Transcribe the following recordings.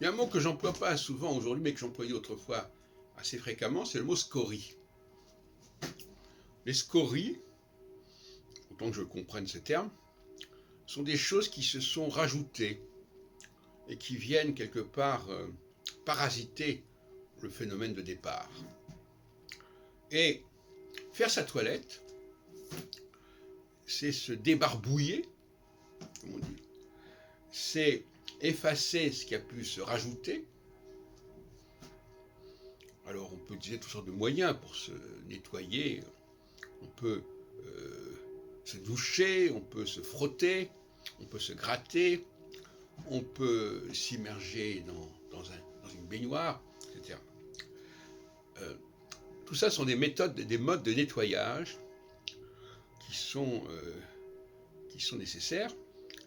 Il y a un mot que j'emploie pas souvent aujourd'hui, mais que j'employais autrefois assez fréquemment, c'est le mot scorie. Les scories, autant que je comprenne ce terme, sont des choses qui se sont rajoutées et qui viennent quelque part parasiter le phénomène de départ. Et faire sa toilette, c'est se débarbouiller, comme on dit, c'est effacer ce qui a pu se rajouter. Alors on peut utiliser toutes sortes de moyens pour se nettoyer, on peut se doucher, on peut se frotter, on peut se gratter, on peut s'immerger dans une baignoire, etc. Tout ça sont des méthodes, des modes de nettoyage qui sont nécessaires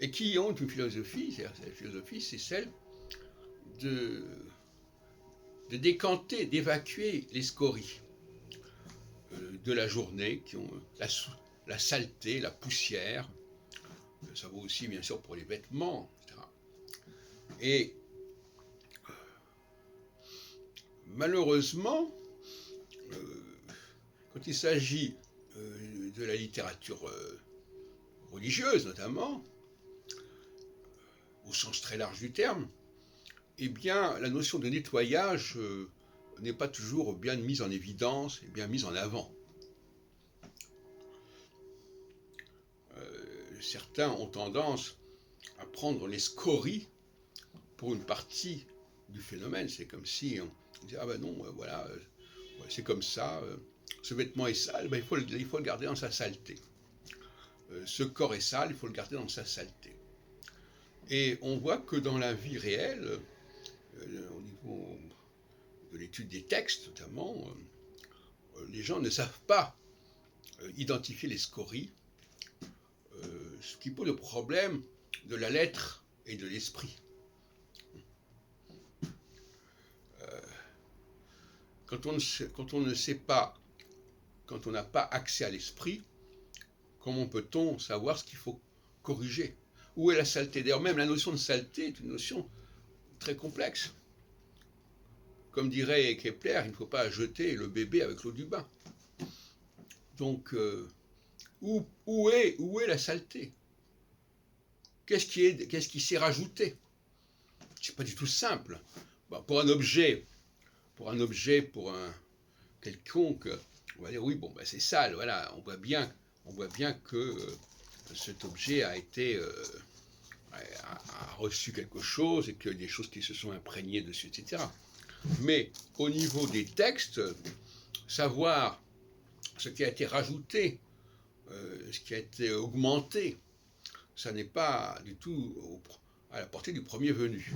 et qui ont une philosophie. La philosophie, c'est celle de décanter, d'évacuer les scories de la journée, qui ont la saleté, la poussière. Ça vaut aussi bien sûr pour les vêtements, etc. Et malheureusement, quand il s'agit de la littérature religieuse notamment, au sens très large du terme, eh bien la notion de nettoyage n'est pas toujours bien mise en évidence et bien mise en avant. Certains ont tendance à prendre les scories pour une partie du phénomène. C'est comme si on disait, ah ben non, voilà, c'est comme ça, ce vêtement est sale, ben il faut le garder dans sa saleté. Ce corps est sale, il faut le garder dans sa saleté. Et on voit que dans la vie réelle, au niveau de l'étude des textes notamment, les gens ne savent pas identifier les scories, ce qui pose le problème de la lettre et de l'esprit. Quand on ne sait pas, quand on n'a pas accès à l'esprit, comment peut-on savoir ce qu'il faut corriger? Où est la saleté? D'ailleurs, même la notion de saleté est une notion très complexe. Comme dirait Kepler, il ne faut pas jeter le bébé avec l'eau du bain. Donc, où est la saleté? Qu'est-ce qui s'est rajouté? C'est pas du tout simple. Bon, pour un objet, pour un quelconque, on va dire oui, bon, ben c'est sale, voilà, on voit bien que cet objet a été a reçu quelque chose et que des choses qui se sont imprégnées dessus, etc. Mais au niveau des textes, savoir ce qui a été rajouté, ce qui a été augmenté, ça n'est pas du tout à la portée du premier venu.